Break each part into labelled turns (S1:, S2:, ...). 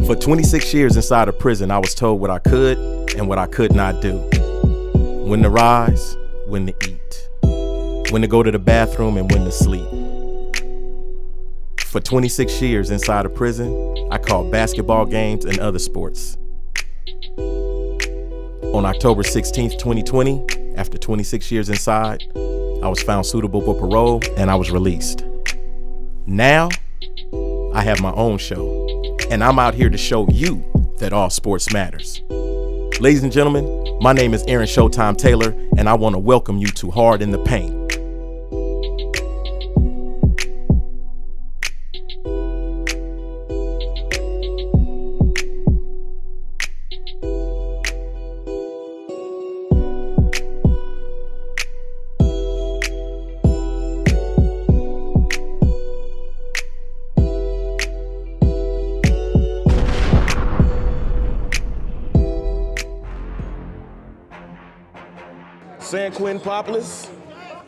S1: For 26 years inside of prison, I was told what I could and what I could not do. When to rise, when to eat, when to go to the bathroom and when to sleep. For 26 years inside of prison, I called basketball games and other sports. On October 16th, 2020, after 26 years inside, I was found suitable for parole and I was released. Now, I have my own show, and I'm out here to show you that all sports matters. Ladies and gentlemen, my name is Aaron ShowTime Taylor, and I want to welcome you to Hard in the Paint. San Quentin Populous,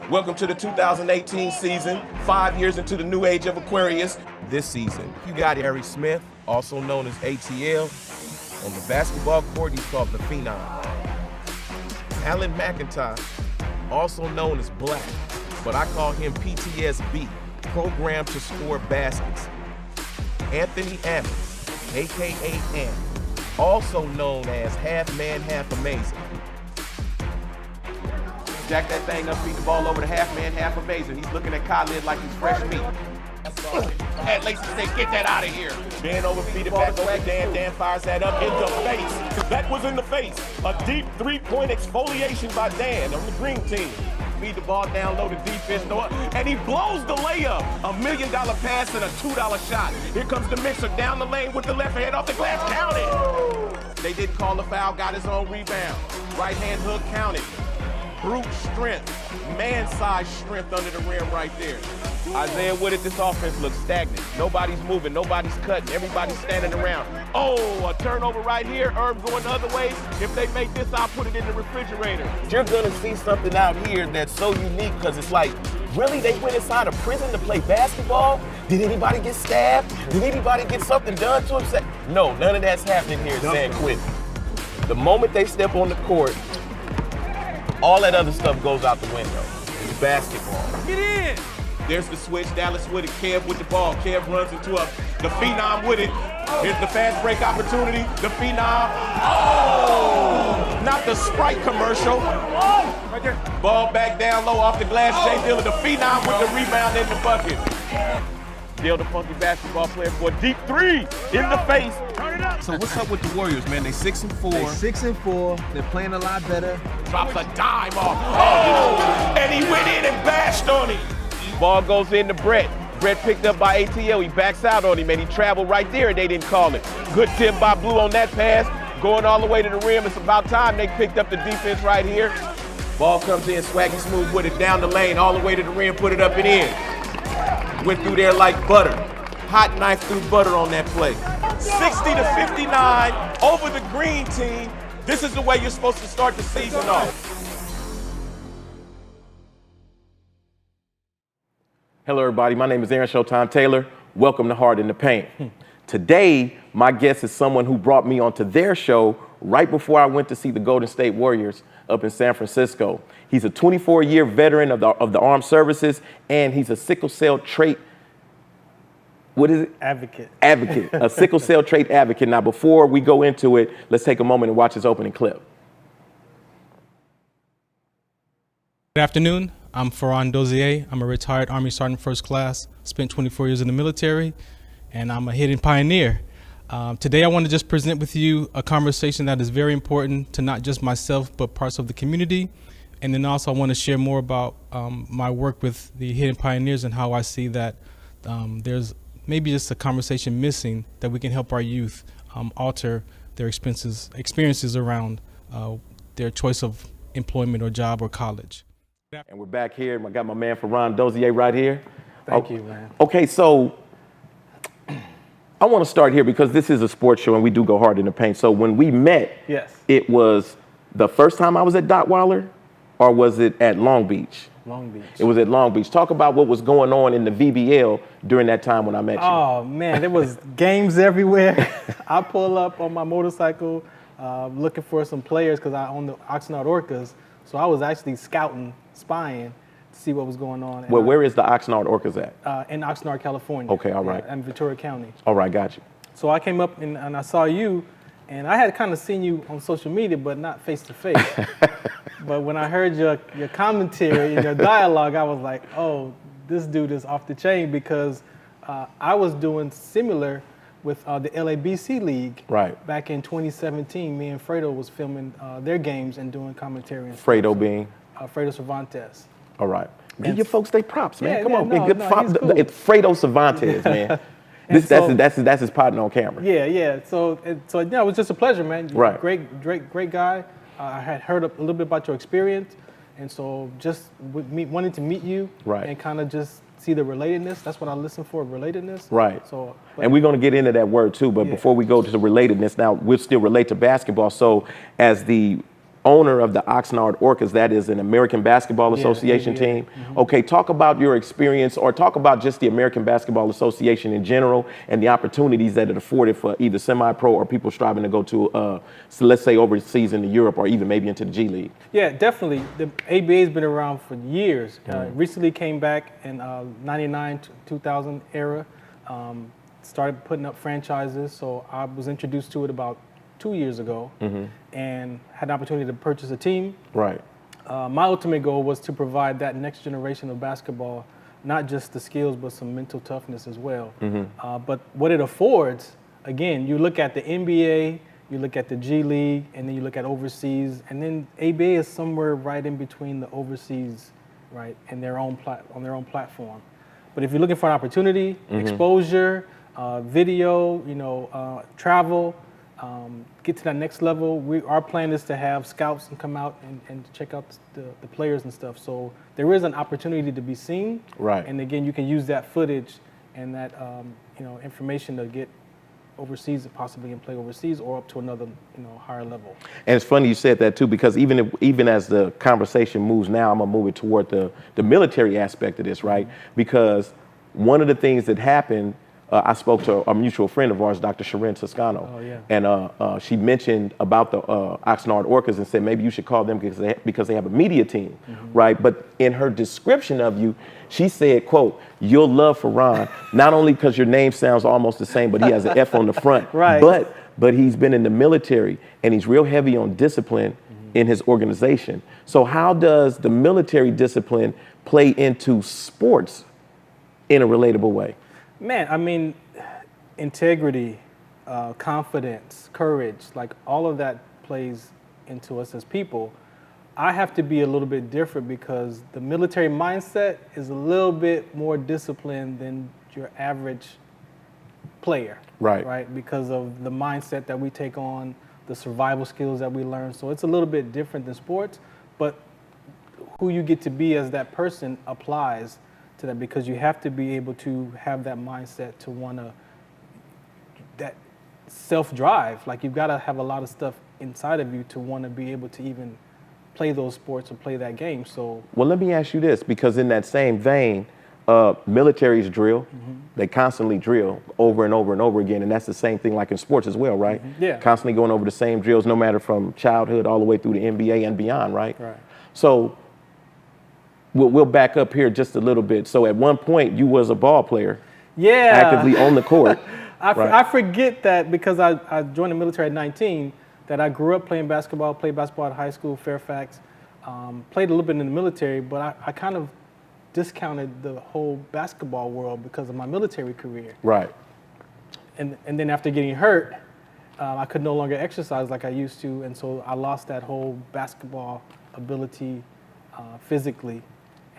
S1: welcome to the 2018 season, 5 years into the new age of Aquarius. This season, you got Harry Smith, also known as ATL. On the basketball court, he's called the Phenom. Alan McIntyre, also known as Black, but I call him PTSB, Programmed to Score Baskets. Anthony Ammons, AKA Ant, also known as Half Man, Half Amazing. Jack that thing up, feed the ball over to Half Man, Half Amazing. He's looking at Khalid like he's fresh meat. At Lacey say, get that out of here. Dan over, feed it back over to Dan. Dan fires that up in the face. That was in the face. A deep three-point exfoliation by Dan on the green team. Feed the ball down low to defense, and he blows the layup. $1 million pass and a $2 shot. Here comes the mixer down the lane with the left hand off the glass, counted. They didn't call the foul, got his own rebound. Right hand hook, counted. Brute strength, man-sized strength under the rim right there. Isaiah Woodard, this offense looks stagnant. Nobody's moving, nobody's cutting, everybody's standing around. Oh, a turnover right here. Herb going the other way. If they make this, I'll put it in the refrigerator. You're gonna see something out here that's so unique because it's like, really, they went inside a prison to play basketball? Did anybody get stabbed? Did anybody get something done to him? No, none of that's happening here in San Quentin. The moment they step on the court, all that other stuff goes out the window. It's basketball. Get in! There's the switch, Dallas with it, Kev with the ball. Kev runs into the Phenom with it. Here's the fast break opportunity, the Phenom. Oh! Not the Sprite commercial. Right there. Ball back down low off the glass, Jay Dillon. The Phenom with the rebound in the bucket. Dill, the funky basketball player, for a deep three in the face. Turn it up. So what's up with the Warriors, man? They 6-4.
S2: They 6-4. They're playing a lot better.
S1: Drops a dime off. Oh! And he went in and bashed on him. Ball goes into Brett. Brett picked up by ATL. He backs out on him, and he traveled right there, and they didn't call it. Good tip by Blue on that pass. Going all the way to the rim. It's about time they picked up the defense right here. Ball comes in, Swaggy Smooth with it down the lane, all the way to the rim, put it up and in. Went through there like butter. Hot knife through butter on that play. 60-59 over the green team. This is the way you're supposed to start the season off. Hello, everybody. My name is Aaron ShowTime Taylor. Welcome to Hard in the Paint. Today, my guest is someone who brought me onto their show right before I went to see the Golden State Warriors up in San Francisco. He's a 24-year veteran of the armed services, and he's a sickle cell trait, what is it?
S2: Advocate.
S1: Advocate, a sickle cell trait advocate. Now, before we go into it, let's take a moment and watch his opening clip.
S3: Good afternoon. I'm Farron Dozier. I'm a retired Army Sergeant First Class, spent 24 years in the military, and I'm a hidden pioneer. Today I want to just present with you a conversation that is very important to not just myself, but parts of the community. And then also I want to share more about my work with the hidden pioneers and how I see that there's maybe just a conversation missing that we can help our youth alter their experiences around their choice of employment or job or college.
S1: And we're back here. I got my man Farron Dozier right here.
S2: Thank you, man.
S1: Okay, so I want to start here because this is a sports show and we do go hard in the paint. So when we met,
S2: yes,
S1: it was the first time I was at Dottweiler, or was it at Long Beach?
S2: Long Beach.
S1: It was at Long Beach. Talk about what was going on in the VBL during that time when I met you.
S2: Oh man, there was games everywhere. I pull up on my motorcycle looking for some players because I own the Oxnard Orcas. So I was actually scouting, spying to see what was going on.
S1: Well, where is the Oxnard Orcas at?
S2: In Oxnard, California.
S1: Okay, all right.
S2: In Ventura County.
S1: All right, got you.
S2: So I came up and I saw you, and I had kind of seen you on social media, but not face to face. But when I heard your commentary and your dialogue, I was like, oh, this dude is off the chain, because I was doing similar with the LABC League.
S1: Right.
S2: Back in 2017, me and Fredo was filming their games and doing commentary. And
S1: Fredo being?
S2: Fredo Cervantes.
S1: All right. Give your folks their props, man.
S2: Yeah,
S1: Come
S2: yeah,
S1: on.
S2: no,
S1: Good
S2: no, he's cool.
S1: It's Fredo Cervantes, man. That's his partner on camera.
S2: Yeah. So yeah, it was just a pleasure, man. You're
S1: Right.
S2: Great guy. I had heard a little bit about your experience, and so just wanting to meet you,
S1: Right.
S2: and kind of just see the relatedness. That's what I listen for, relatedness.
S1: Right.
S2: So,
S1: And we're going to get into that word too, but
S2: Yeah.
S1: before we go to the relatedness, now we'll still relate to basketball. So as the owner of the Oxnard Orcas, that is an American Basketball Association
S2: ABA.
S1: team. Okay, talk about your experience, or talk about just the American Basketball Association in general and the opportunities that it afforded for either semi-pro or people striving to go to, so let's say overseas into Europe or even maybe into the G League.
S2: Yeah, definitely. The ABA has been around for years. Recently came back in 99 to 2000 era. Started putting up franchises. So I was introduced to it about 2 years ago, and had an opportunity to purchase a team.
S1: Right.
S2: My ultimate goal was to provide that next generation of basketball, not just the skills, but some mental toughness as well. But what it affords, again, you look at the NBA, you look at the G League, and then you look at overseas, and then ABA is somewhere right in between the overseas, right, and on their own platform. But if you're looking for an opportunity, exposure, video, travel, get to that next level, our plan is to have scouts and come out and check out the players and stuff. So there is an opportunity to be seen.
S1: Right.
S2: And again, you can use that footage and that information to get overseas, possibly, and play overseas or up to another higher level.
S1: And it's funny you said that too, because even as the conversation moves now, I'm gonna move it toward the military aspect of this, right? Because one of the things that happened, I spoke to a mutual friend of ours, Dr. Sharon Toscano,
S2: Oh, yeah.
S1: and she mentioned about the Oxnard Orcas and said maybe you should call them because they have a media team, right? But in her description of you, she said, quote, "You'll love Farron, not only because your name sounds almost the same, but he has an F on the front,
S2: Right.
S1: But he's been in the military and he's real heavy on discipline in his organization. So how does the military discipline play into sports in a relatable way?"
S2: Man, I mean, integrity, confidence, courage, like all of that plays into us as people. I have to be a little bit different because the military mindset is a little bit more disciplined than your average player.
S1: Right.
S2: Right? Because of the mindset that we take on, the survival skills that we learn. So it's a little bit different than sports, but who you get to be as that person applies to that, because you have to be able to have that mindset to want to, that self-drive. Like you've got to have a lot of stuff inside of you to want to be able to even play those sports or play that game. So,
S1: well, let me ask you this, because in that same vein, militaries drill. They constantly drill over and over and over again, and that's the same thing like in sports as well, right?
S2: Yeah.
S1: Constantly going over the same drills, no matter from childhood all the way through the NBA and beyond, right?
S2: Right.
S1: So we'll back up here just a little bit. So at one point, you was a ball player,
S2: yeah,
S1: actively on the court.
S2: I forget that because I joined the military at 19, that I grew up playing basketball, played basketball at high school, Fairfax, played a little bit in the military, but I kind of discounted the whole basketball world because of my military career.
S1: Right.
S2: And then after getting hurt, I could no longer exercise like I used to, and so I lost that whole basketball ability physically,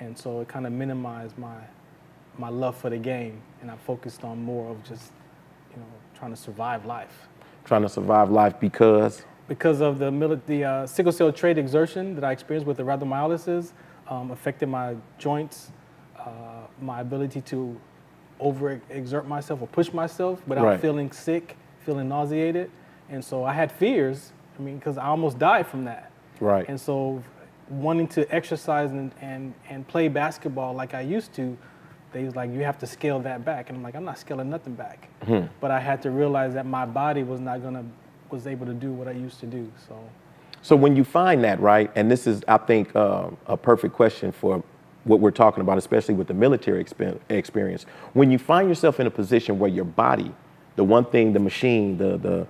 S2: and so it kind of minimized my love for the game, and I focused on more of just trying to survive life.
S1: Trying to survive life because
S2: of the sickle cell trait exertion that I experienced with the rhabdomyolysis, affected my joints, my ability to overexert myself or push myself without
S1: Right.
S2: feeling sick, feeling nauseated. And so I had fears, because I almost died from that.
S1: right.
S2: And so wanting to exercise and play basketball like I used to, they was like, you have to scale that back. And I'm like, I'm not scaling nothing back. But I had to realize that my body was able to do what I used to do.
S1: So when you find that, right, and this is, I think, a perfect question for what we're talking about, especially with the military experience. When you find yourself in a position where your body, the one thing, the machine, the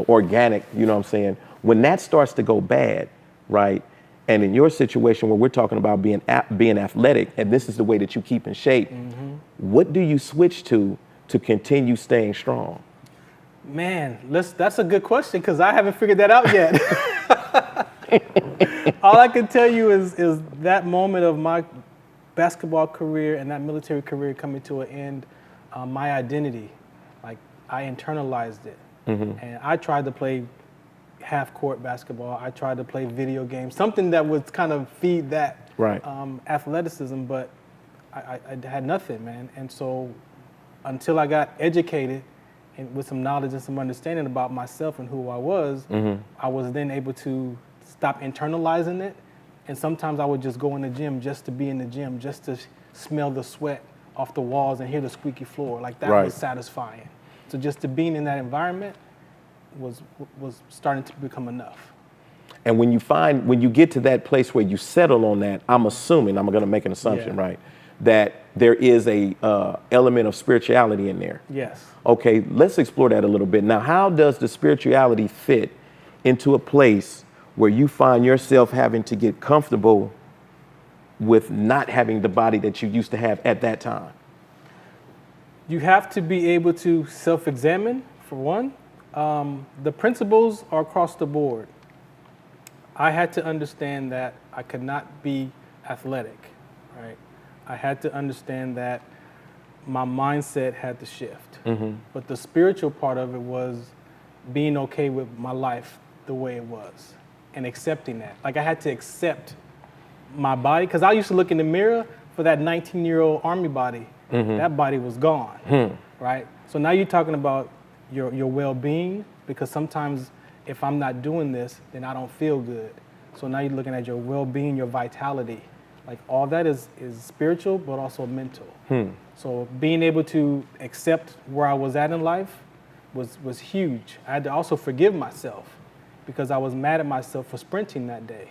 S1: organic, you know what I'm saying, when that starts to go bad, right, and in your situation where we're talking about being athletic, and this is the way that you keep in shape, what do you switch to continue staying strong?
S2: Man, that's a good question because I haven't figured that out yet. All I can tell you is that moment of my basketball career and that military career coming to an end, my identity, like I internalized it. And I tried to play half-court basketball. I tried to play video games, something that would kind of feed that athleticism, but I had nothing, man. And so until I got educated and with some knowledge and some understanding about myself and who I was then able to stop internalizing it. And sometimes I would just go in the gym just to be in the gym, just to smell the sweat off the walls and hear the squeaky floor. Like that was satisfying. So just to being in that environment was starting to become enough.
S1: And when you get to that place where you settle on that, I'm assuming, I'm going to make an assumption, right, that there is a element of spirituality in there.
S2: Yes.
S1: Okay, let's explore that a little bit. Now, how does the spirituality fit into a place where you find yourself having to get comfortable with not having the body that you used to have at that time?
S2: You have to be able to self-examine, for one. The principles are across the board. I had to understand that I could not be athletic, right? I had to understand that my mindset had to shift. But the spiritual part of it was being okay with my life the way it was and accepting that. Like I had to accept my body, because I used to look in the mirror for that 19-year-old Army body. That body was gone, right? So now you're talking about your well-being, because sometimes if I'm not doing this, then I don't feel good. So now you're looking at your well-being, your vitality. Like all that is spiritual, but also mental. So being able to accept where I was at in life was huge. I had to also forgive myself because I was mad at myself for sprinting that day.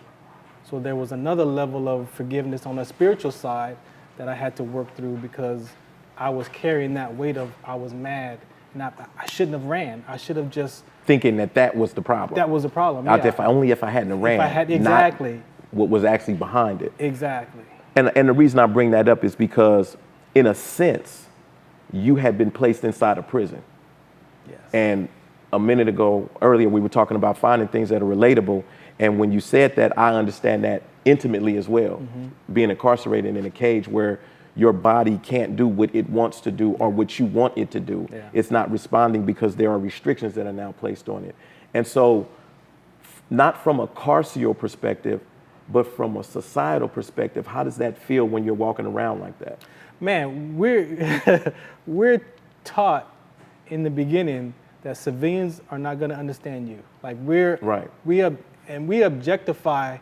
S2: So there was another level of forgiveness on the spiritual side that I had to work through, because I was carrying that weight of I was mad. I shouldn't have ran. I should have just...
S1: Thinking that was the problem.
S2: That was the problem,
S1: Only if I hadn't ran.
S2: Exactly.
S1: Not what was actually behind it.
S2: Exactly.
S1: And the reason I bring that up is because, in a sense, you had been placed inside a prison.
S2: Yes.
S1: And a minute ago, earlier, we were talking about finding things that are relatable. And when you said that, I understand that intimately as well. Being incarcerated in a cage where your body can't do what it wants to do or what you want it to do. It's not responding because there are restrictions that are now placed on it. And so, not from a carceral perspective, but from a societal perspective, how does that feel when you're walking around like that? Man,
S2: we're taught in the beginning that civilians are not going to understand you. Like we objectify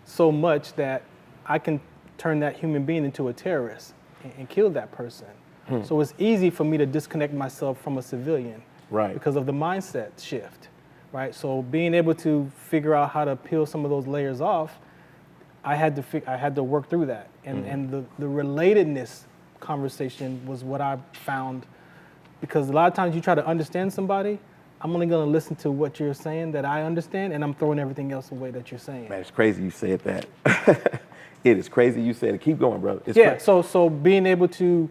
S2: so much that I can turn that human being into a terrorist and kill that person. So it's easy for me to disconnect myself from a civilian, because of the mindset shift, right? So being able to figure out how to peel some of those layers off, I had to work through that, and the relatedness conversation was what I found, because a lot of times you try to understand somebody, I'm only going to listen to what you're saying that I understand, and I'm throwing everything else away that you're saying.
S1: Man, it's crazy you said that. It is crazy you said it. Keep going, brother.
S2: So being able to,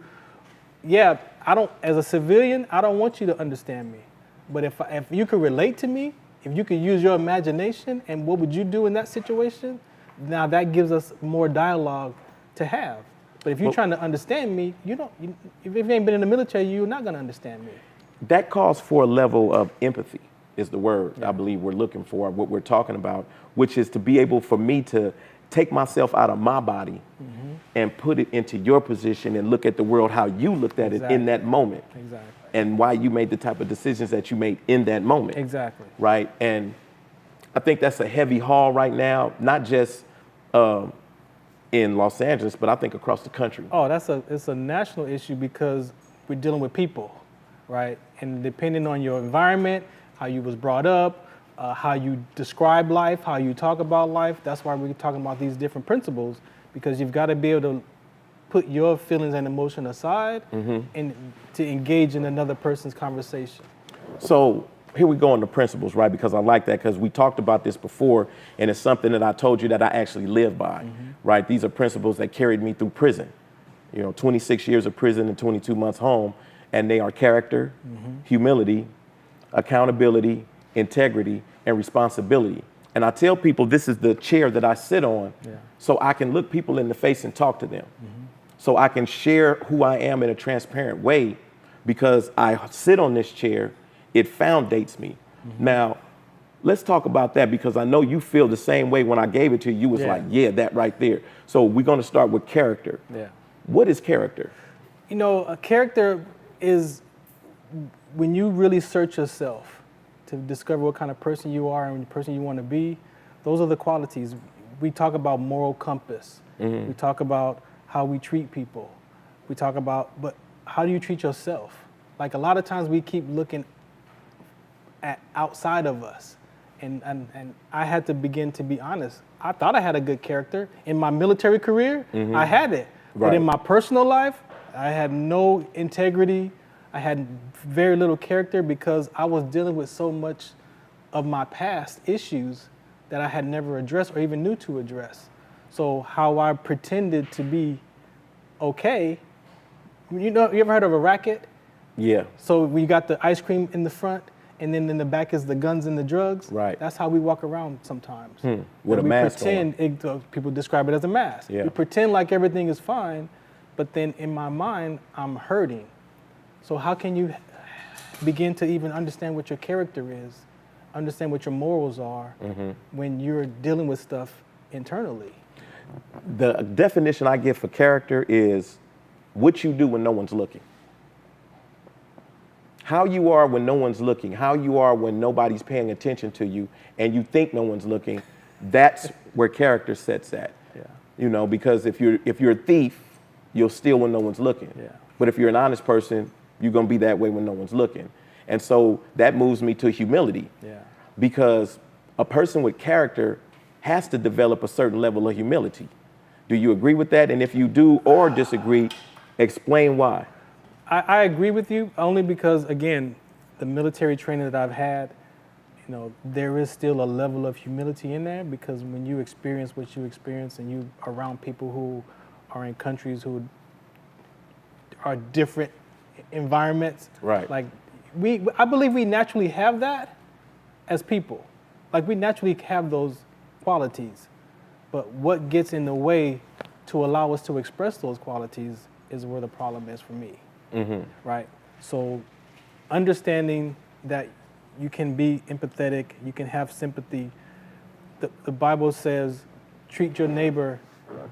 S2: as a civilian, I don't want you to understand me, but if you could relate to me, if you could use your imagination, and what would you do in that situation? Now that gives us more dialogue to have. But if you're trying to understand me, if you ain't been in the military, you're not going to understand me.
S1: That calls for a level of empathy, is the word I believe we're looking for, what we're talking about, which is to be able for me to take myself out of my body and put it into your position and look at the world how you looked at it in that moment.
S2: Exactly.
S1: And why you made the type of decisions that you made in that moment.
S2: Exactly.
S1: Right? And I think that's a heavy haul right now, not just in Los Angeles, but I think across the country.
S2: Oh, it's a national issue because we're dealing with people, right? And depending on your environment, how you was brought up, how you describe life, how you talk about life, that's why we're talking about these different principles, because you've got to be able to put your feelings and emotion aside and to engage in another person's conversation.
S1: So here we go on the principles, right? Because I like that, because we talked about this before, and it's something that I told you that I actually live by, right? These are principles that carried me through prison. 26 years of prison and 22 months home, and they are character, humility, accountability, integrity, and responsibility. And I tell people this is the chair that I sit on so I can look people in the face and talk to them. So I can share who I am in a transparent way, because I sit on this chair, it foundates me. Now, let's talk about that, because I know you feel the same way. When I gave it to you, you was like, yeah, that right there. So we're gonna start with character.
S2: Yeah.
S1: What is character?
S2: A character is when you really search yourself to discover what kind of person you are and the person you want to be. Those are the qualities. We talk about moral compass. We talk about how we treat people. We talk about, but how do you treat yourself? Like, a lot of times we keep looking at outside of us. And I had to begin to be honest. I thought I had a good character. In my military career, I had it.
S1: Right.
S2: But in my personal life, I had no integrity. I had very little character, because I was dealing with so much of my past issues that I had never addressed or even knew to address. So how I pretended to be okay, you ever heard of a racket?
S1: Yeah.
S2: So we got the ice cream in the front, and then in the back is the guns and the drugs.
S1: Right.
S2: That's how we walk around sometimes.
S1: With a mask
S2: pretend, people describe it as a mask.
S1: Yeah.
S2: We pretend like everything is fine, but then in my mind, I'm hurting. So how can you begin to even understand what your character is, understand what your morals are, when you're dealing with stuff internally?
S1: The definition I give for character is what you do when no one's looking. How you are when no one's looking, how you are when nobody's paying attention to you and you think no one's looking, that's where character sets at. Yeah. Because if you're a thief, you'll steal when no one's looking.
S2: Yeah.
S1: But if you're an honest person, you're gonna be that way when no one's looking. And so that moves me to humility.
S2: Yeah.
S1: Because a person with character has to develop a certain level of humility. Do you agree with that? And if you do or disagree, explain why.
S2: I agree with you, only because, again, the military training that I've had, there is still a level of humility in there, because when you experience what you experience and you are around people who are in countries who are different environments,
S1: right?
S2: Like, I believe we naturally have that as people. Like, we naturally have those qualities, but what gets in the way to allow us to express those qualities is where the problem is for me. Right? So understanding that you can be empathetic, you can have sympathy. The Bible says, treat your neighbor,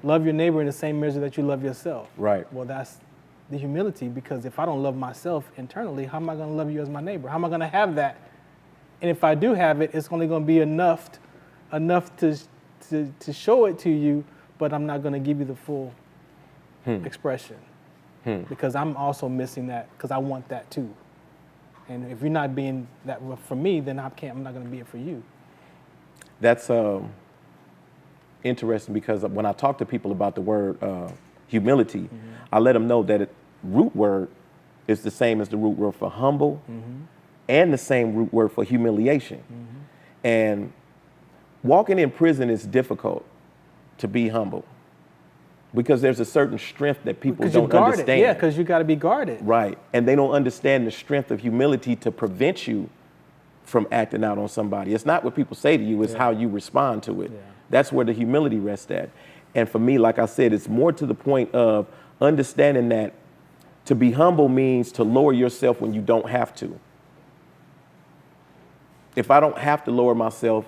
S2: love your neighbor in the same measure that you love yourself.
S1: Right.
S2: Well, that's the humility, because if I don't love myself internally, how am I going to love you as my neighbor? How am I going to have that? And if I do have it, it's only going to be enough to show it to you, but I'm not going to give you the full expression. Because I'm also missing that, because I want that too. And if you're not being that for me, then I'm not going to be it for you.
S1: That's interesting, because when I talk to people about the word humility, I let them know that root word is the same as the root word for humble and the same root word for humiliation. And walking in prison is difficult to be humble, because there's a certain strength that people don't understand.
S2: Yeah, because you got to be guarded.
S1: Right. And they don't understand the strength of humility to prevent you from acting out on somebody. It's not what people say to you, it's how you respond to it. Yeah. That's where the humility rests at. And for me, like I said, it's more to the point of understanding that to be humble means to lower yourself when you don't have to. If I don't have to lower myself,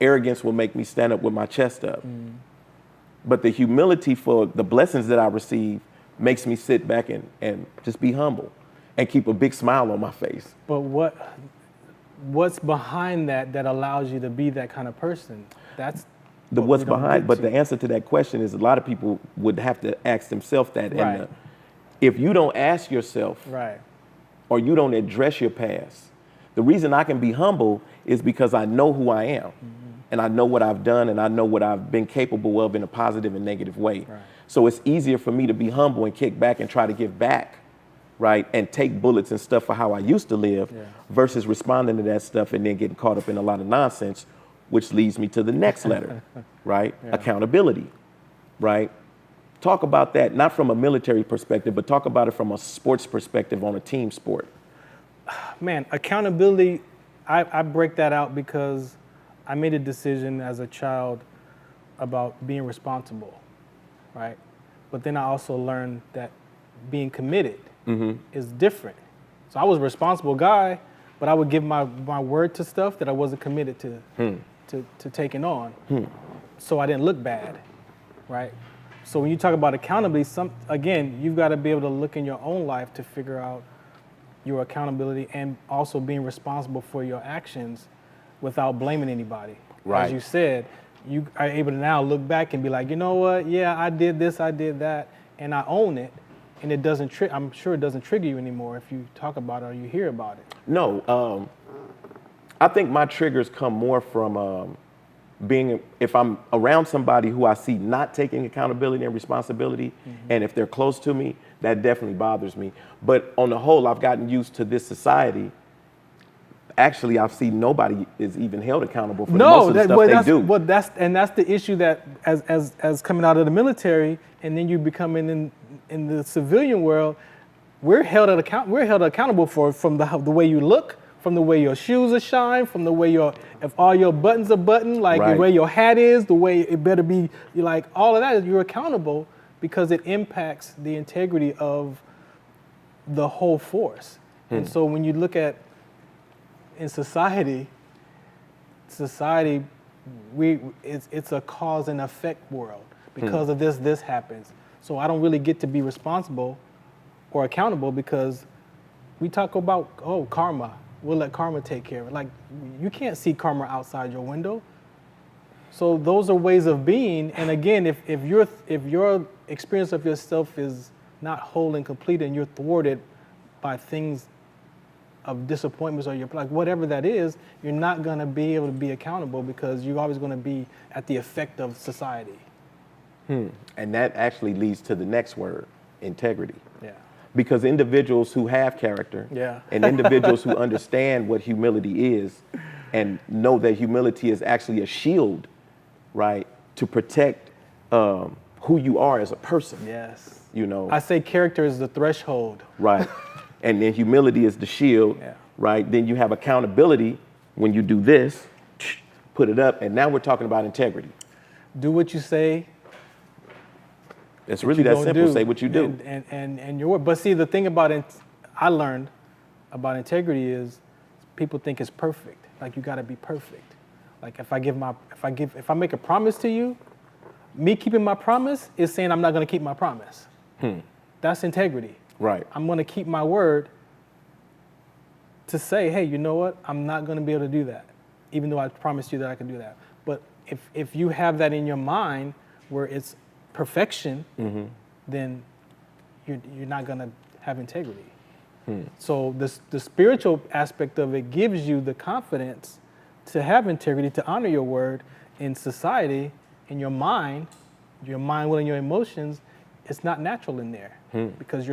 S1: arrogance will make me stand up with my chest up. But the humility for the blessings that I receive makes me sit back and just be humble and keep a big smile on my face.
S2: But what's behind that allows you to be that kind of person? but
S1: what's
S2: we don't
S1: behind,
S2: get
S1: but
S2: to.
S1: the answer to that question is a lot of people would have to ask themselves that.
S2: Right.
S1: And if you don't ask yourself,
S2: Right.
S1: or you don't address your past, the reason I can be humble is because I know who I am, and I know what I've done, and I know what I've been capable of in a positive and negative way.
S2: Right.
S1: So it's easier for me to be humble and kick back and try to give back, right? And take bullets and stuff for how I used to live versus responding to that stuff and then getting caught up in a lot of nonsense, which leads me to the next letter, right? Accountability, right? Talk about that, not from a military perspective, but talk about it from a sports perspective on a team sport.
S2: Man, accountability, I break that out because I made a decision as a child about being responsible, right? But then I also learned that being committed is different. So I was a responsible guy, but I would give my word to stuff that I wasn't committed to taking on. So I didn't look bad, right? So when you talk about accountability, again, you've got to be able to look in your own life to figure out your accountability and also being responsible for your actions without blaming anybody.
S1: Right.
S2: As you said, you are able to now look back and be like, you know what? Yeah, I did this, I did that, and I own it. And it doesn't. I'm sure it doesn't trigger you anymore if you talk about it or you hear about it.
S1: No, I think my triggers come more from if I'm around somebody who I see not taking accountability and responsibility, and if they're close to me, that definitely bothers me. But on the whole, I've gotten used to this society. Actually, I've seen nobody is even held accountable for most of the stuff they do.
S2: Well, that's the issue that as coming out of the military and then you becoming in the civilian world, we're held accountable from the way you look, from the way your shoes are shined, from the way if all your buttons are buttoned, like the way your hat is, the way it better be, like all of that, you're accountable because it impacts the integrity of the whole force. And so when you look at in society, it's a cause and effect world. Because of this happens. So I don't really get to be responsible or accountable because we talk about, karma. We'll let karma take care of it. Like, you can't see karma outside your window. So those are ways of being. And again, if your experience of yourself is not whole and complete and you're thwarted by things of disappointments or whatever that is, you're not going to be able to be accountable because you're always going to be at the effect of society.
S1: And that actually leads to the next word, integrity.
S2: Yeah.
S1: Because individuals who have character and individuals who understand what humility is and know that humility is actually a shield, right, to protect who you are as a person.
S2: Yes.
S1: I
S2: say character is the threshold.
S1: Right. And then humility is the shield, right? Then you have accountability when you do this, put it up, and now we're talking about integrity.
S2: Do what you say.
S1: It's really that simple. Say what you do.
S2: And your word. But see, the thing about it, I learned about integrity is people think it's perfect. Like you got to be perfect. Like if I make a promise to you, me keeping my promise is saying I'm not going to keep my promise. That's integrity.
S1: Right.
S2: I'm going to keep my word to say, hey, you know what? I'm not going to be able to do that, even though I promised you that I could do that. But if you have that in your mind where it's perfection, then you're not going to have integrity. So the spiritual aspect of it gives you the confidence to have integrity, to honor your word in society, in your mind, will, and your emotions. It's not natural in there because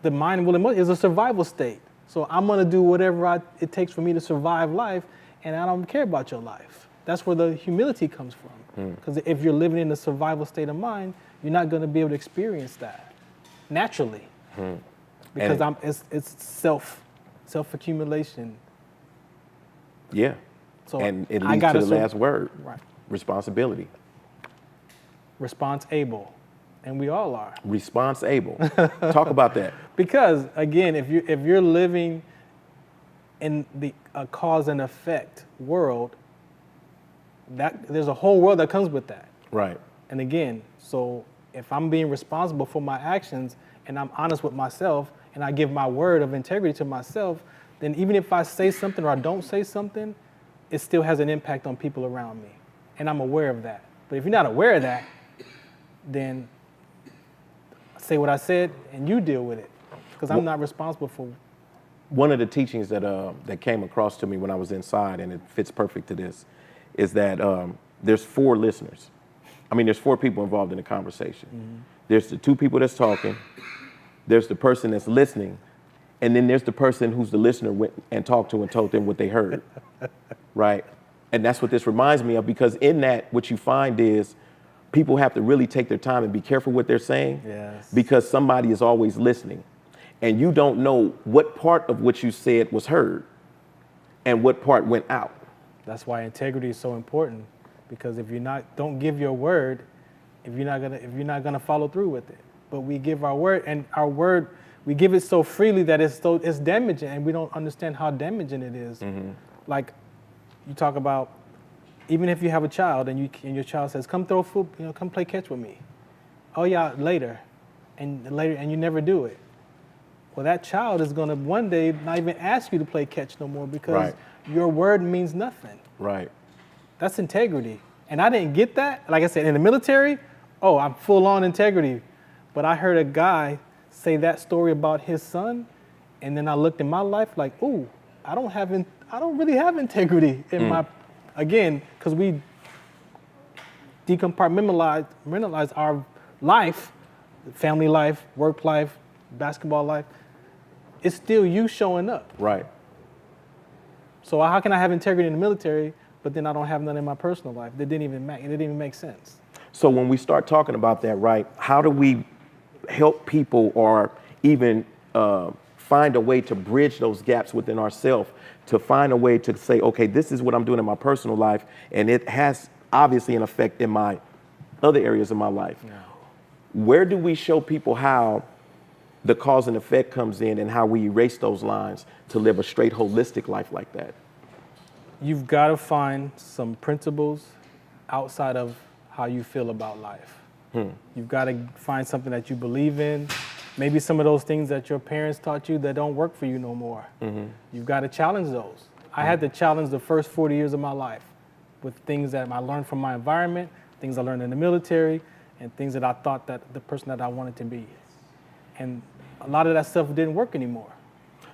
S2: the mind, will, and emotion is a survival state. So I'm going to do whatever it takes for me to survive life, and I don't care about your life. That's where the humility comes from. Because if you're living in a survival state of mind, you're not going to be able to experience that naturally. Because it's self-accumulation.
S1: Yeah.
S2: So
S1: and it leads to the last word, responsibility.
S2: Response-able. And we all are.
S1: Response-able. Talk about that.
S2: Because again, if you're living in a cause and effect world, that there's a whole world that comes with that.
S1: Right.
S2: And again, so if I'm being responsible for my actions and I'm honest with myself and I give my word of integrity to myself, then even if I say something or I don't say something, it still has an impact on people around me. And I'm aware of that. But if you're not aware of that, then say what I said and you deal with it, because I'm not responsible for.
S1: One of the teachings that came across to me when I was inside, and it fits perfect to this, is that there's 4 listeners. I mean, there's 4 people involved in the conversation. Mm-hmm. There's the 2 people that's talking, there's the person that's listening, and then there's the person who's the listener went and talked to and told them what they heard, right? And that's what this reminds me of, because in that, what you find is people have to really take their time and be careful what they're saying,
S2: yes,
S1: because somebody is always listening. And you don't know what part of what you said was heard and what part went out.
S2: That's why integrity is so important, because if don't give your word, if you're not gonna follow through with it. But we give our word, and our word, we give it so freely that it's damaging, and we don't understand how damaging it is. Mm-hmm. Like you talk about, even if you have a child and your child says, "Come throw football, come play catch with me." Oh yeah, later, and you never do it. Well, that child is going to one day not even ask you to play catch no more, because your word means nothing.
S1: Right.
S2: That's integrity. And I didn't get that. Like I said, in the military, I'm full on integrity. But I heard a guy say that story about his son, and then I looked in my life like, ooh, I don't really have integrity in my, again, because we decompartmentalize our life, family life, work life, basketball life. It's still you showing up.
S1: Right.
S2: So how can I have integrity in the military, but then I don't have none in my personal life? It didn't even make sense.
S1: So when we start talking about that, right, how do we help people, or even find a way to bridge those gaps within ourselves, to find a way to say, okay, this is what I'm doing in my personal life, and it has obviously an effect in my other areas of my life. Yeah. Where do we show people how the cause and effect comes in, and how we erase those lines to live a straight holistic life like that?
S2: You've got to find some principles outside of how you feel about life. You've got to find something that you believe in. Maybe some of those things that your parents taught you that don't work for you no more. Mm-hmm. You've got to challenge those. I had to challenge the first 40 years of my life with things that I learned from my environment, things I learned in the military, and things that I thought that the person that I wanted to be. And a lot of that stuff didn't work anymore.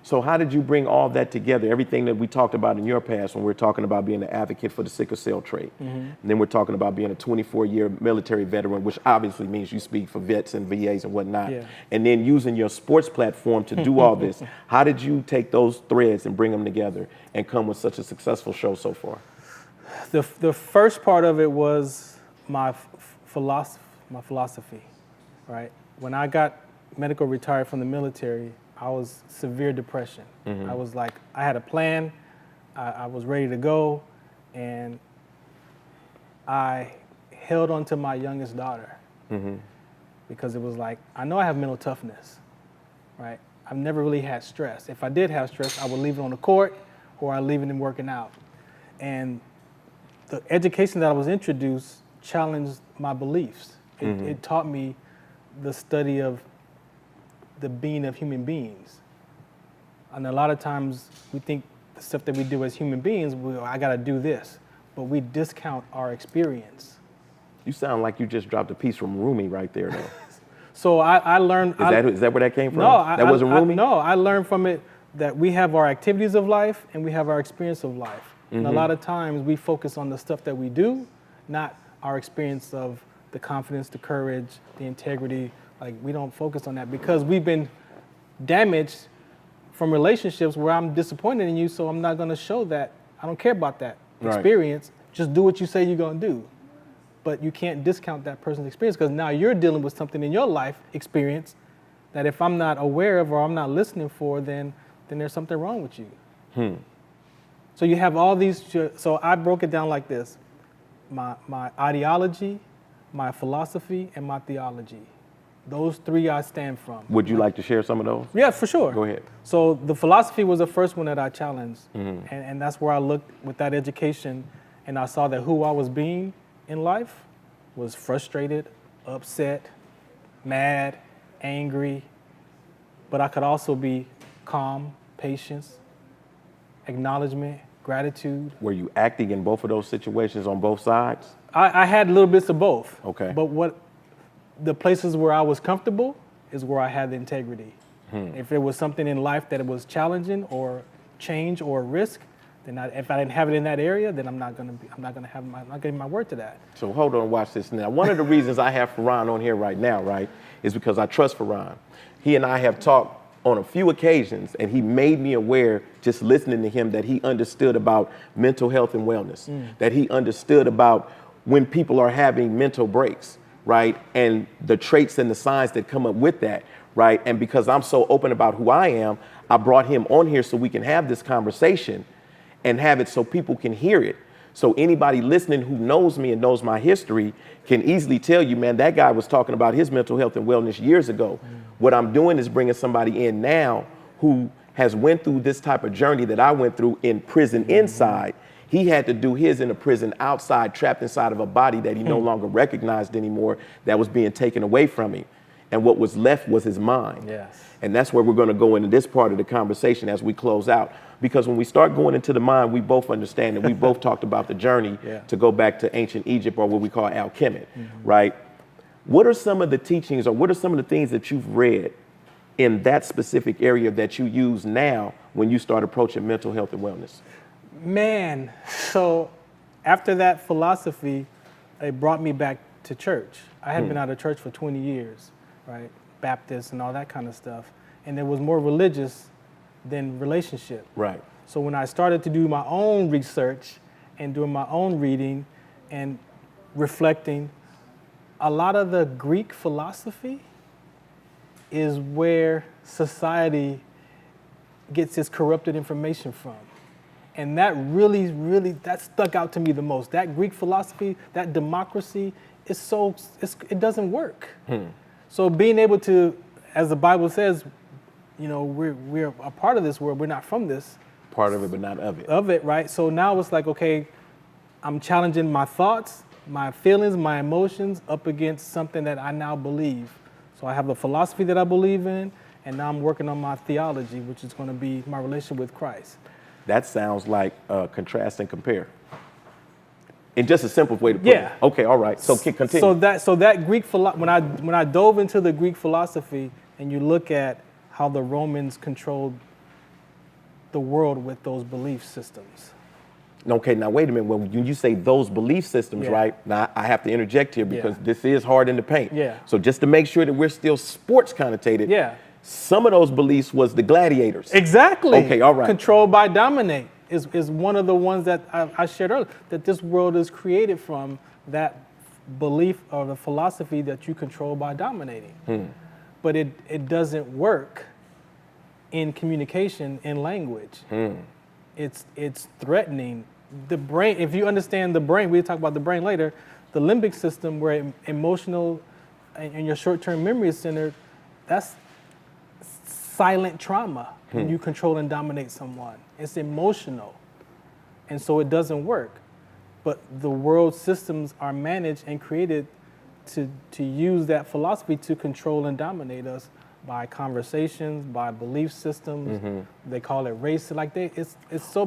S1: So how did you bring all that together? Everything that we talked about in your past, when we're talking about being an advocate for the sickle cell trait. Mm-hmm. And then we're talking about being a 24-year military veteran, which obviously means you speak for vets and VAs and whatnot. Yeah. And then using your sports platform to do all this. How did you take those threads and bring them together and come with such a successful show so far?
S2: The first part of it was my philosophy, right? When I got medical retired from the military, I was severe depression. Mm-hmm. I was like, I had a plan, I was ready to go, and I held on to my youngest daughter, mm-hmm, because it was like, I know I have mental toughness, right? I've never really had stress. If I did have stress, I would leave it on the court, or I'd leave it in working out. And the education that I was introduced challenged my beliefs. It taught me the study of the being of human beings. And a lot of times we think the stuff that we do as human beings, I gotta do this, but we discount our experience.
S1: You sound like you just dropped a piece from Rumi right there, though.
S2: So I learned.
S1: Is that where that came from?
S2: No,
S1: that wasn't Rumi?
S2: No, I learned from it that we have our activities of life and we have our experience of life. Mm-hmm. And a lot of times we focus on the stuff that we do, not our experience of the confidence, the courage, the integrity. Like, we don't focus on that because we've been damaged from relationships where I'm disappointed in you, so I'm not gonna show that. I don't care about that experience. Just do what you say you're gonna do. But you can't discount that person's experience, because now you're dealing with something in your life experience that if I'm not aware of or I'm not listening for, then there's something wrong with you. So you have all these, so I broke it down like this. My ideology, my philosophy, and my theology. Those 3 I stand from.
S1: Would you like to share some of those?
S2: Yeah, for sure.
S1: Go ahead.
S2: So the philosophy was the first one that I challenged. Mm-hmm. And that's where I looked with that education, and I saw that who I was being in life was frustrated, upset, mad, angry, but I could also be calm, patience, acknowledgement, gratitude.
S1: Were you acting in both of those situations on both sides?
S2: I had little bits of both.
S1: Okay.
S2: But the places where I was comfortable is where I had the integrity. If there was something in life that it was challenging or change or risk, then if I didn't have it in that area, then I'm not giving my word to that.
S1: So hold on, watch this now. One of the reasons I have Farron on here right now, right, is because I trust Farron. He and I have talked on a few occasions, and he made me aware, just listening to him, that he understood about mental health and wellness, that he understood about when people are having mental breaks, right, and the traits and the signs that come up with that, right? And because I'm so open about who I am, I brought him on here so we can have this conversation and have it so people can hear it. So anybody listening who knows me and knows my history can easily tell you, man, that guy was talking about his mental health and wellness years ago. What I'm doing is bringing somebody in now who has went through this type of journey that I went through in prison inside. He had to do his in a prison outside, trapped inside of a body that he no longer recognized anymore, that was being taken away from him. And what was left was his mind.
S2: Yes.
S1: And that's where we're going to go into this part of the conversation as we close out. Because when we start going into the mind, we both understand that we both talked about the journey to go back to ancient Egypt, or what we call Al-Kemet, right? What are some of the teachings, or what are some of the things that you've read in that specific area that you use now when you start approaching mental health and wellness?
S2: Man, so after that philosophy, it brought me back to church. I had been out of church for 20 years, right? Baptist and all that kind of stuff. And it was more religious than relationship.
S1: Right.
S2: So when I started to do my own research and doing my own reading and reflecting, a lot of the Greek philosophy is where society gets its corrupted information from. And that really, that stuck out to me the most. That Greek philosophy, that democracy, it doesn't work. So being able to, as the Bible says, you know, we're a part of this world. We're not from this.
S1: Part of it, but not of it.
S2: Of it, right? So now it's like, okay, I'm challenging my thoughts, my feelings, my emotions up against something that I now believe. So I have a philosophy that I believe in, and now I'm working on my theology, which is going to be my relationship with Christ.
S1: That sounds like contrast and compare. In just a simple way to put it. Okay, all right. So continue.
S2: So that Greek when I dove into the Greek philosophy, and you look at how the Romans controlled the world with those belief systems.
S1: Okay, now wait a minute. When you say those belief systems, right? Now I have to interject here because this is hard in the paint. So just to make sure that we're still sports connotated. Some of those beliefs was the gladiators.
S2: Exactly.
S1: Okay, all right.
S2: Control by dominate is one of the ones that I shared earlier, that this world is created from that belief or the philosophy that you control by dominating. But it doesn't work in communication, in language. It's threatening. The brain, if you understand the brain, we'll talk about the brain later, the limbic system where emotional and your short-term memory is centered, that's silent trauma when you control and dominate someone. It's emotional. And so it doesn't work. But the world systems are managed and created to use that philosophy to control and dominate us by conversations, by belief systems. They call it race. Like it's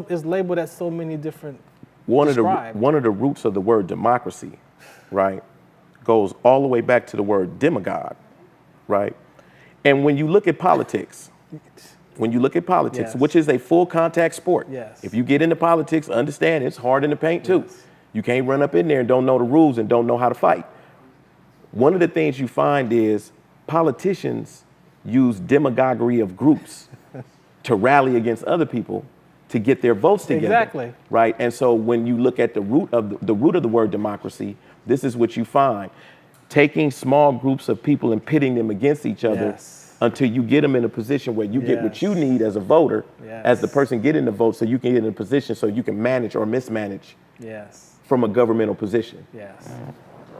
S2: labeled as so many different. One of
S1: the roots of the word democracy, right, goes all the way back to the word demagogue, right? And when you look at politics, which is a full contact sport, if you get into politics, understand it's hard in the paint too. You can't run up in there and don't know the rules and don't know how to fight. One of the things you find is politicians use demagoguery of groups to rally against other people to get their votes together.
S2: Exactly.
S1: Right. And so when you look at the root of the word democracy, this is what you find. Taking small groups of people and pitting them against each other until you get them in a position where you get what you need as a voter, as the person getting the vote, so you can get in a position so you can manage or mismanage from a governmental position.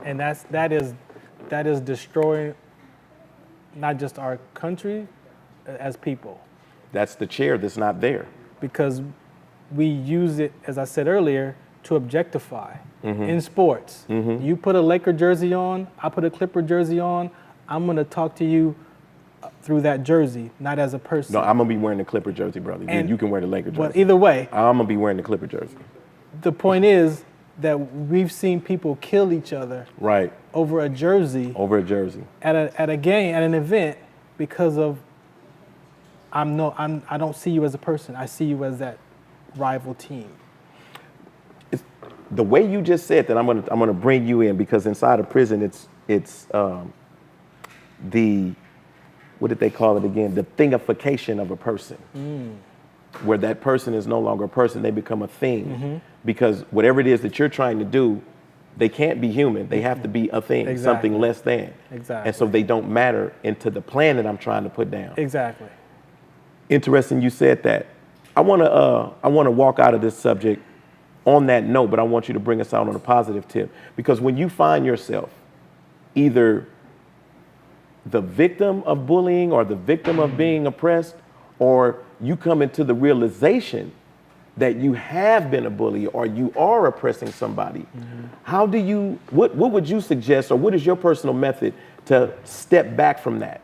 S2: And that is destroying not just our country as people.
S1: That's the chair that's not there.
S2: Because we use it, as I said earlier, to objectify in sports. You put a Laker jersey on, I put a Clipper jersey on, I'm gonna talk to you through that jersey, not as a person.
S1: No, I'm gonna be wearing the Clipper jersey, brother. You can wear the Laker jersey.
S2: But either way,
S1: I'm gonna be wearing the Clipper jersey.
S2: The point is, that we've seen people kill each other
S1: Right.
S2: over a jersey
S1: Over a jersey.
S2: at a game, at an event, because of I don't see you as a person. I see you as that rival team.
S1: The way you just said that, I'm gonna bring you in, because inside of prison, it's the, what did they call it again? The thingification of a person, where that person is no longer a person, they become a thing, because whatever it is that you're trying to do, they can't be human. They have to be a thing,
S2: Exactly.
S1: something less than.
S2: Exactly.
S1: And so they don't matter into the plan that I'm trying to put down.
S2: Exactly.
S1: Interesting you said that. I wanna walk out of this subject on that note, but I want you to bring us out on a positive tip, because when you find yourself either the victim of bullying or the victim of being oppressed, or you come into the realization that you have been a bully or you are oppressing somebody, how do you, what would you suggest, or what is your personal method to step back from that?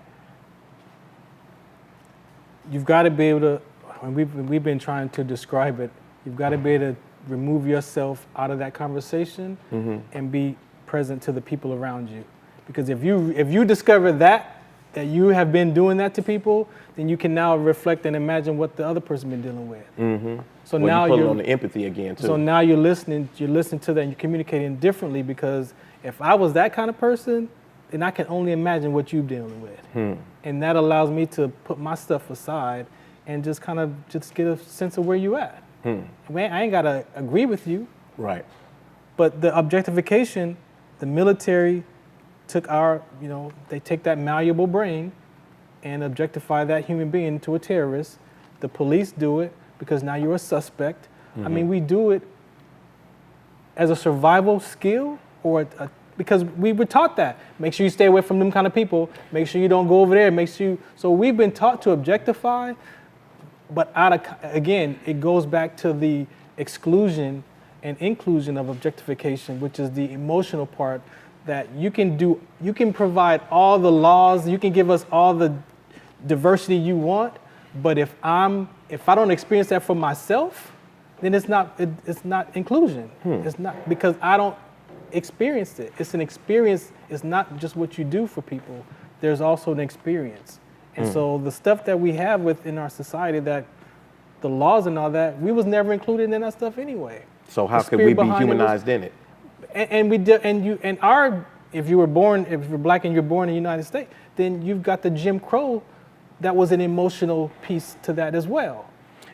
S2: You've got to be able to, and we've been trying to describe it, you've got to be able to remove yourself out of that conversation and be present to the people around you. Because if you discover that you have been doing that to people, then you can now reflect and imagine what the other person been dealing with. So
S1: Well,
S2: now
S1: you put it
S2: you're
S1: on the empathy again too.
S2: So now you're listening to that and you're communicating differently, because if I was that kind of person, then I can only imagine what you're dealing with. And that allows me to put my stuff aside and just kind of just get a sense of where you at. I ain't got to agree with you,
S1: Right.
S2: but the objectification, the military took they take that malleable brain and objectify that human being into a terrorist. The police do it because now you're a suspect. I mean, we do it as a survival skill, or because we were taught that. Make sure you stay away from them kind of people. Make sure you don't go over there. So we've been taught to objectify, but again, it goes back to the exclusion and inclusion of objectification, which is the emotional part that you can provide all the laws, you can give us all the diversity you want, but if I don't experience that for myself, then it's not inclusion. It's not, because I don't experience it. It's an experience. It's not just what you do for people. There's also an experience. And so the stuff that we have within our society, that the laws and all that, we was never included in that stuff anyway.
S1: So how could we be humanized in it?
S2: If you're black and you're born in the United States, then you've got the Jim Crow that was an emotional piece to that as well.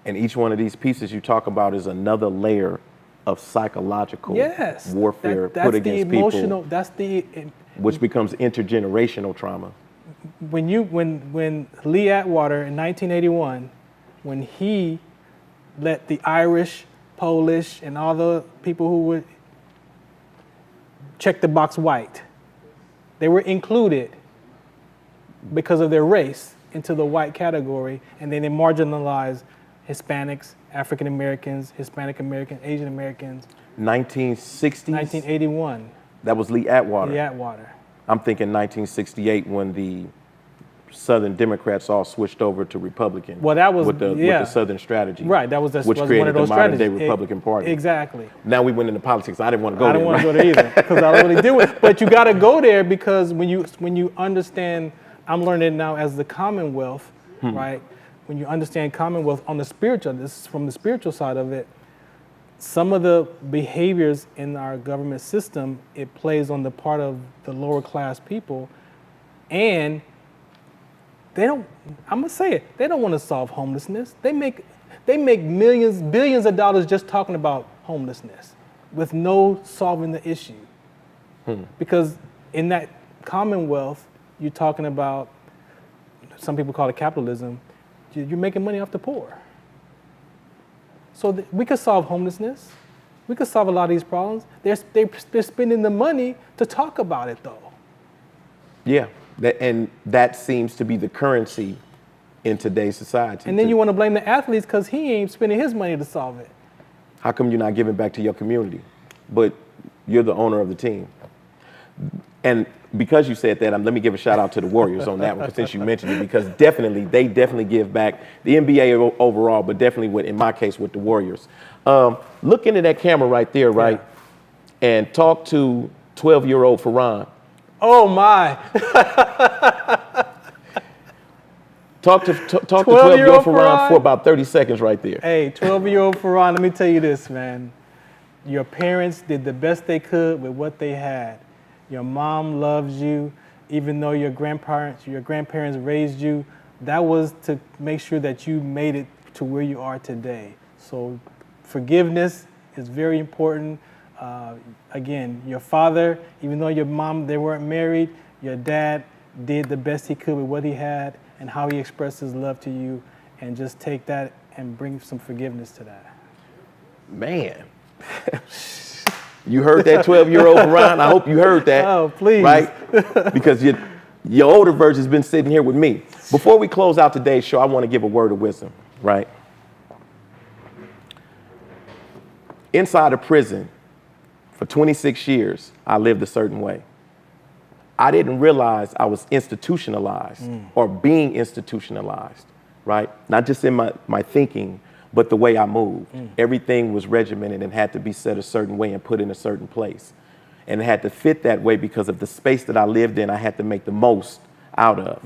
S1: And each one of these pieces you talk about is another layer of psychological warfare put against people, which becomes intergenerational trauma.
S2: When Lee Atwater in 1981, when he let the Irish, Polish, and all the people who would check the box white, they were included because of their race into the white category, and then they marginalized Hispanics, African Americans, Hispanic Americans, Asian Americans.
S1: 1960s?
S2: 1981.
S1: That was Lee Atwater.
S2: Lee Atwater.
S1: I'm thinking 1968 when the Southern Democrats all switched over to Republican.
S2: Well, that was
S1: with the Southern strategy.
S2: Right, that was
S1: which
S2: was
S1: created
S2: one of those
S1: the modern
S2: strategies.
S1: day Republican Party.
S2: Exactly.
S1: Now we went into politics. I didn't want to go there.
S2: I didn't want to go there either, because I don't really deal with it. But you got to go there, because when you understand, I'm learning now as the Commonwealth, right? When you understand Commonwealth on the spiritual, this is from the spiritual side of it, some of the behaviors in our government system, it plays on the part of the lower class people, and I'm gonna say it, they don't want to solve homelessness. They make millions, billions of dollars just talking about homelessness with no solving the issue. Because in that Commonwealth, you're talking about, some people call it capitalism, you're making money off the poor. So we could solve homelessness. We could solve a lot of these problems. They're spending the money to talk about it, though.
S1: Yeah, and that seems to be the currency in today's society.
S2: And then you want to blame the athletes because he ain't spending his money to solve it.
S1: How come you're not giving back to your community, but you're the owner of the team? And because you said that, let me give a shout out to the Warriors on that one, since you mentioned it, because they definitely give back, the NBA overall, but definitely in my case with the Warriors. Look into that camera right there, right? and talk to 12-year-old Farron.
S2: Oh my.
S1: Talk to 12-year-old Farron for about 30 seconds right there.
S2: Hey, 12-year-old Farron, let me tell you this, man. Your parents did the best they could with what they had. Your mom loves you, even though your grandparents raised you. That was to make sure that you made it to where you are today. So forgiveness is very important. Again, your father, even though your mom, they weren't married, your dad did the best he could with what he had and how he expressed his love to you, and just take that and bring some forgiveness to that.
S1: Man, you heard that 12-year-old Farron? I hope you heard that.
S2: Oh, please.
S1: Right? Because your older version's been sitting here with me. Before we close out today's show, I want to give a word of wisdom, right? Inside a prison, for 26 years, I lived a certain way. I didn't realize I was institutionalized or being institutionalized, right? Not just in my thinking, but the way I moved. Everything was regimented and had to be set a certain way and put in a certain place. And it had to fit that way because of the space that I lived in, I had to make the most out of.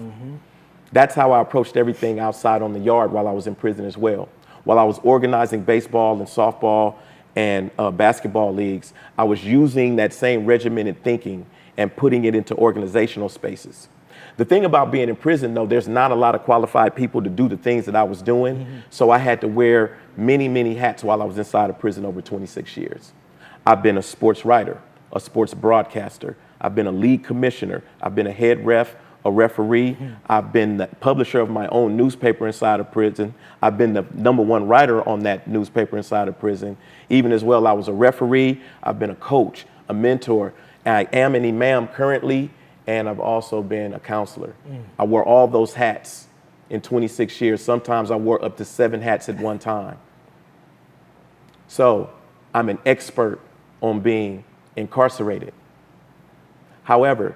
S1: That's how I approached everything outside on the yard while I was in prison as well. While I was organizing baseball and softball and basketball leagues, I was using that same regimented thinking and putting it into organizational spaces. The thing about being in prison, though, there's not a lot of qualified people to do the things that I was doing. So I had to wear many, many hats while I was inside of prison over 26 years. I've been a sports writer, a sports broadcaster. I've been a league commissioner. I've been a head ref, a referee. I've been the publisher of my own newspaper inside of prison. I've been the #1 writer on that newspaper inside of prison. Even as well, I was a referee. I've been a coach, a mentor. I am an imam currently, and I've also been a counselor. I wore all those hats in 26 years. Sometimes I wore up to 7 hats at one time. So I'm an expert on being incarcerated. However,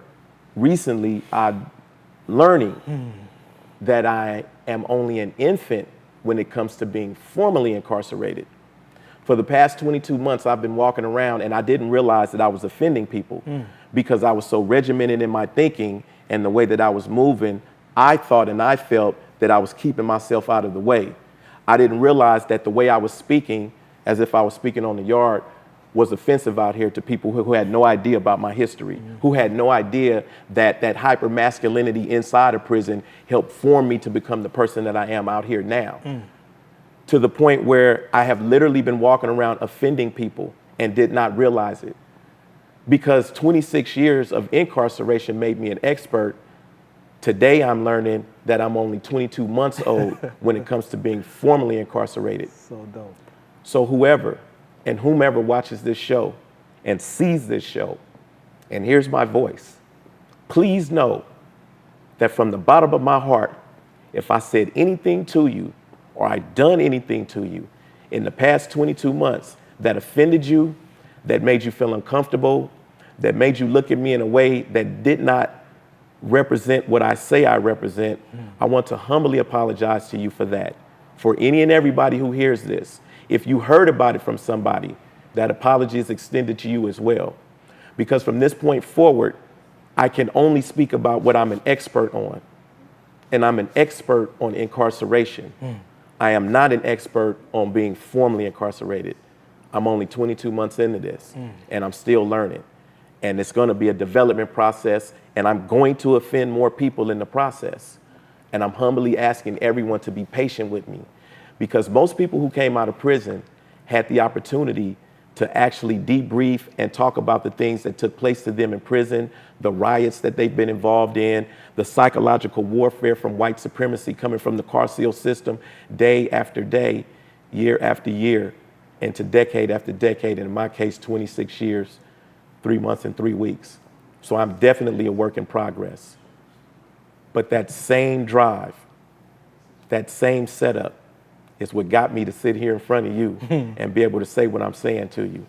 S1: recently I'm learning that I am only an infant when it comes to being formally incarcerated. For the past 22 months, I've been walking around and I didn't realize that I was offending people because I was so regimented in my thinking and the way that I was moving. I thought and I felt that I was keeping myself out of the way. I didn't realize that the way I was speaking, as if I was speaking on the yard, was offensive out here to people who had no idea about my history, who had no idea that that hyper-masculinity inside of prison helped form me to become the person that I am out here now. To the point where I have literally been walking around offending people and did not realize it. Because 26 years of incarceration made me an expert. Today I'm learning that I'm only 22 months old when it comes to being formally incarcerated.
S2: So dope.
S1: So whoever and whomever watches this show and sees this show and hears my voice, please know that from the bottom of my heart, if I said anything to you or I done anything to you in the past 22 months that offended you, that made you feel uncomfortable, that made you look at me in a way that did not represent what I say I represent, I want to humbly apologize to you for that. For any and everybody who hears this, if you heard about it from somebody, that apology is extended to you as well. Because from this point forward, I can only speak about what I'm an expert on. And I'm an expert on incarceration. I am not an expert on being formally incarcerated. I'm only 22 months into this, and I'm still learning. And it's going to be a development process, and I'm going to offend more people in the process. And I'm humbly asking everyone to be patient with me, because most people who came out of prison had the opportunity to actually debrief and talk about the things that took place to them in prison, the riots that they've been involved in, the psychological warfare from white supremacy coming from the carceral system day after day, year after year, and to decade after decade, and in my case, 26 years, 3 months and 3 weeks. So I'm definitely a work in progress. But that same drive, that same setup is what got me to sit here in front of you and be able to say what I'm saying to you.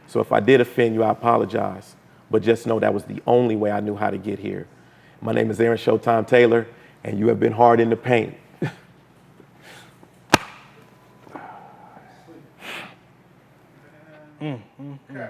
S1: So if I did offend you, I apologize. But just know that was the only way I knew how to get here. My name is Aaron ShowTime Taylor, and you have been hard in the paint.
S4: Now,